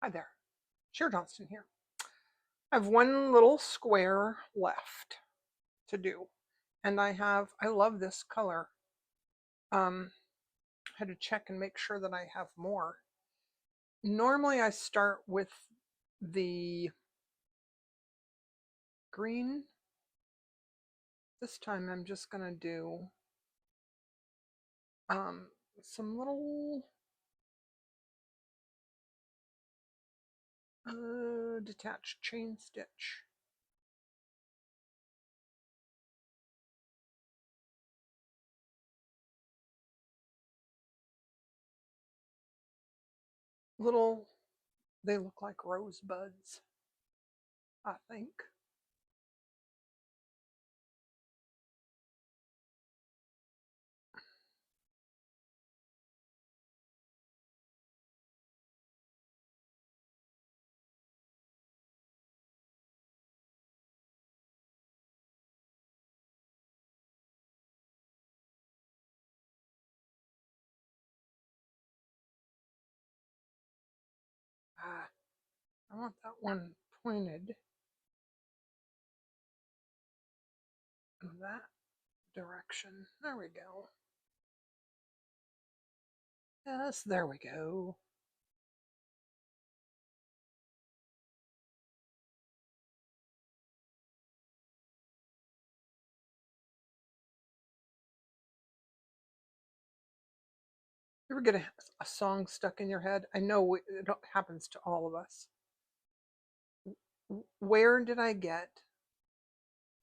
Hi there, Cher Johnston here. I have one little square left to do, and I love this color. I had to check and make sure that I have more. Normally I start with the green. This time I'm just gonna do um, some little detached chain stitch. Little, they look like rosebuds, I think. Ah, I want that one pointed in that direction. There we go. Yes, there we go. You ever get a song stuck in your head? I know it happens to all of us. Where did I get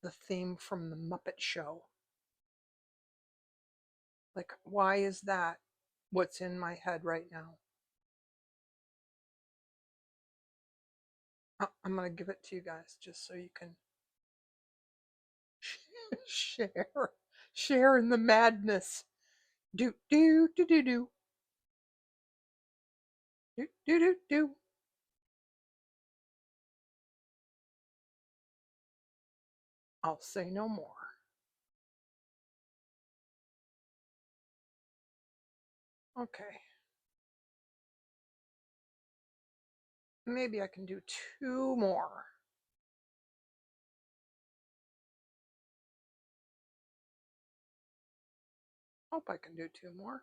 the theme from the Muppet Show? Like, why is that what's in my head right now? I'm going to give it to you guys just so you can share share in the madness. Do do do do do do do do do. I'll say no more. Okay. Maybe I can do two more. Hope I can do two more.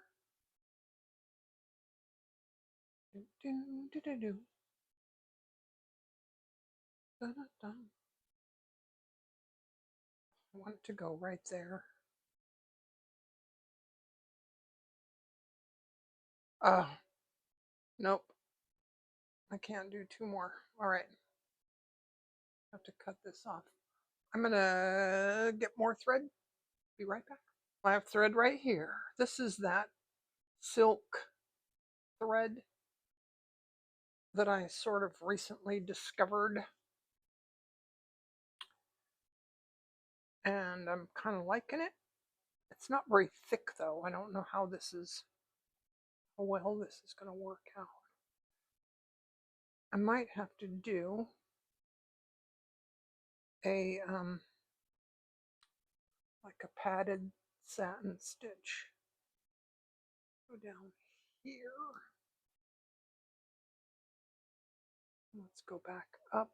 Do do do do do. Da, da, da. I want it to go right there. Oh, nope. I can't do two more. All right. I have to cut this off. I'm going to get more thread. Be right back. I have thread right here. This is that silk thread that I sort of recently discovered. And I'm kind of liking it. It's not very thick though. I don't know how well this is going to work out. I might have to do a like a padded satin stitch. Go down here. Let's go back up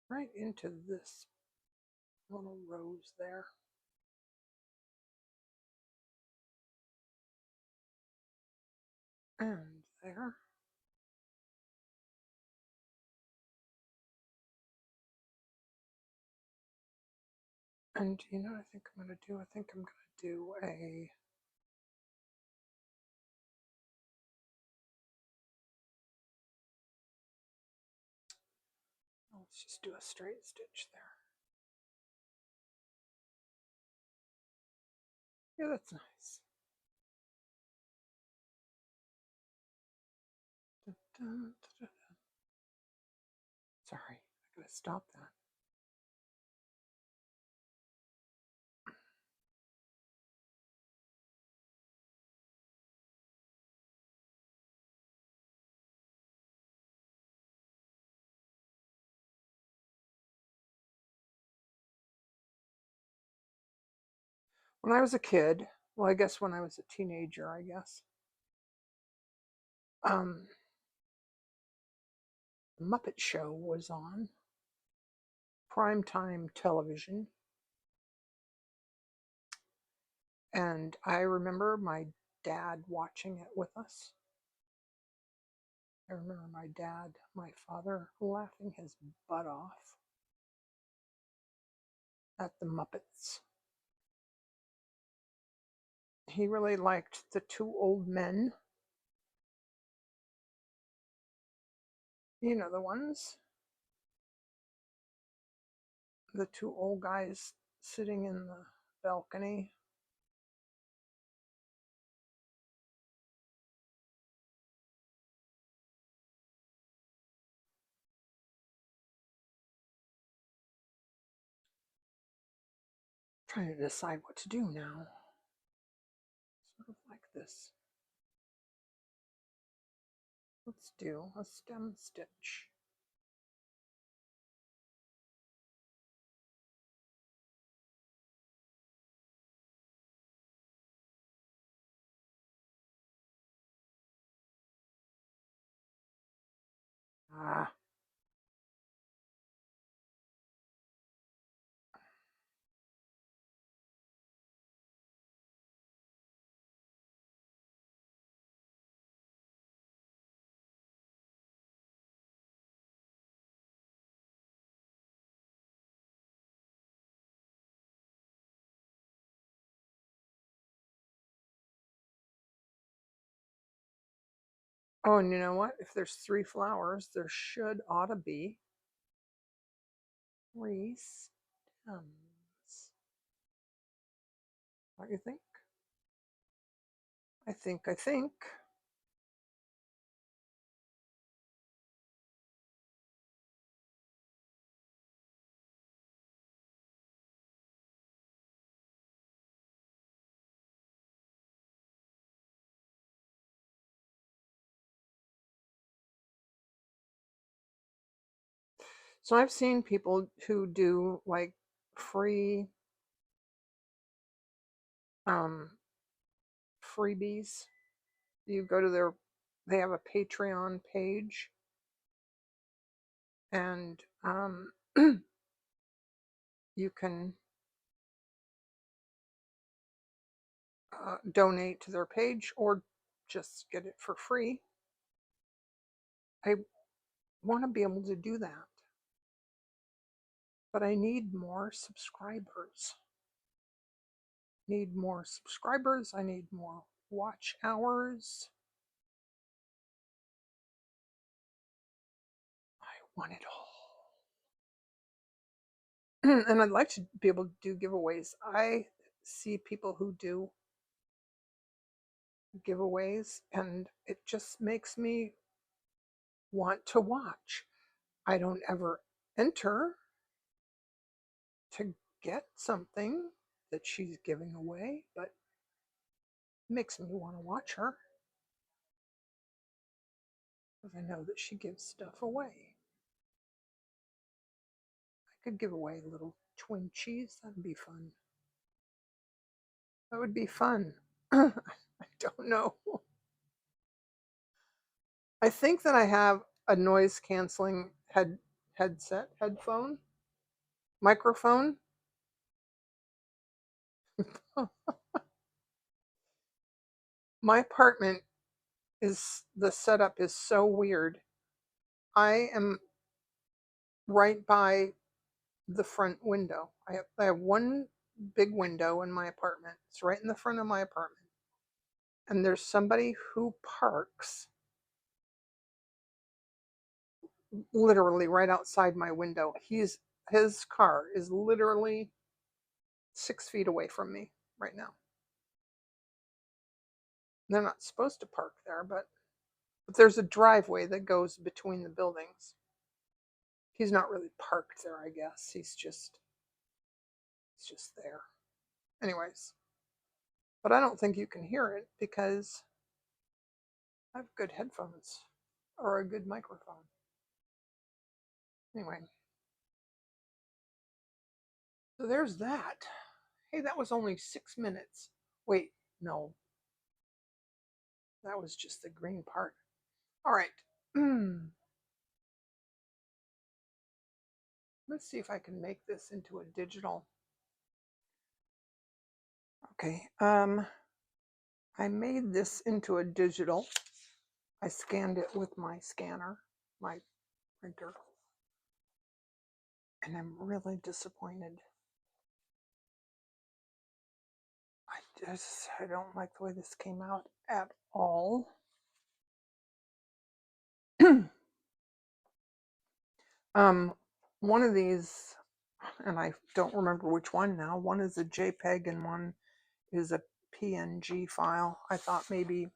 right into this little rose there. And there. And you know what I think I'm going to do? I think I'm going to do a let's just do a straight stitch there. Yeah, that's nice. Da, da, da, da. Sorry, I gotta stop that. When I was a kid, well, I guess when I was a teenager, I guess, um, the Muppet Show was on primetime television, and I remember my dad watching it with us. I remember my father, laughing his butt off at the Muppets. He really liked the two old men. You know the ones? The two old guys sitting in the balcony. Trying to decide what to do now. Sort of like this. Let's do a stem stitch. Ah, oh, and you know what? If there's 3 flowers, there ought to be 3 stems. What do you think? I think. So I've seen people who do like free um freebies. You go to they have a Patreon page, and you can donate to their page or just get it for free. I want to be able to do that, but I need more subscribers. I need more watch hours. I want it all. And I'd like to be able to do giveaways. I see people who do giveaways, and it just makes me want to watch. I don't ever enter to get something that she's giving away, but it makes me want to watch her because I know that she gives stuff away. I could give away little Twinchies. That'd be fun. That would be fun. I don't know. I think that I have a noise canceling headphone, microphone. My apartment the setup is so weird. I am right by the front window. I have one big window in my apartment. It's right in the front of my apartment. And there's somebody who parks literally right outside my window. His car is literally 6 feet away from me right now. They're not supposed to park there, but there's a driveway that goes between the buildings. He's not really parked there, I guess. He's just there. Anyways, but I don't think you can hear it because I have good headphones or a good microphone. Anyway, so there's that. Hey, that was only 6 minutes. Wait, no, that was just the green part. All right. Let's see if I can make this into a digital. Okay. I made this into a digital. I scanned it with my scanner, my printer, and I'm really disappointed. I don't like the way this came out at all. One of these, and I don't remember which one now. One is a JPEG and one is a PNG file. I thought maybe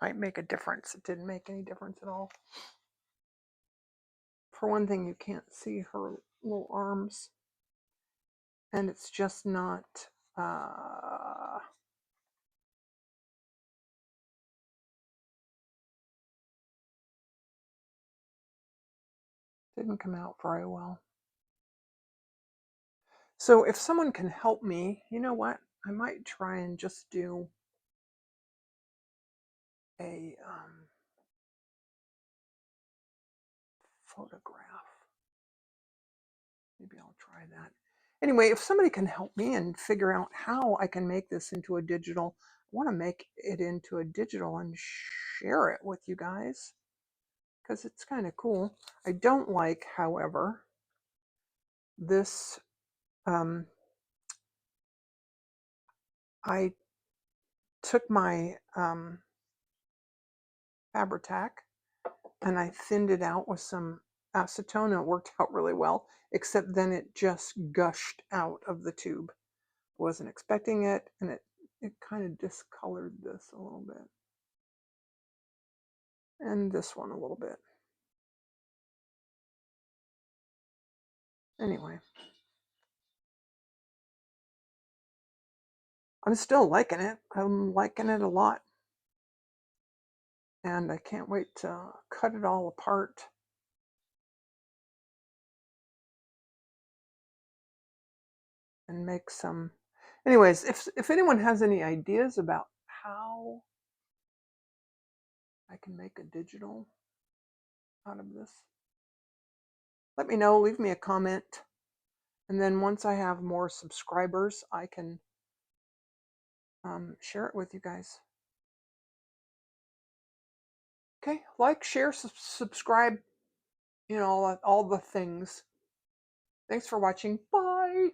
might make a difference. It didn't make any difference at all. For one thing, you can't see her little arms, and it's just not didn't come out very well. So if someone can help me, you know what? I might try and just do a photograph. Maybe I'll try that. Anyway, if somebody can help me and figure out how I can make this into a digital, I want to make it into a digital and share it with you guys because it's kind of cool. I don't like, however, this. I took my Fabri-Tac and I thinned it out with some acetone and it worked out really well, except then it just gushed out of the tube. Wasn't expecting it, and it kind of discolored this a little bit. And this one a little bit. Anyway. I'm still liking it. I'm liking it a lot. And I can't wait to cut it all apart. And make some. Anyways, if anyone has any ideas about how I can make a digital out of this, let me know. Leave me a comment. And then once I have more subscribers, I can share it with you guys. Okay, like, share, subscribe, you know, all the things. Thanks for watching. Bye.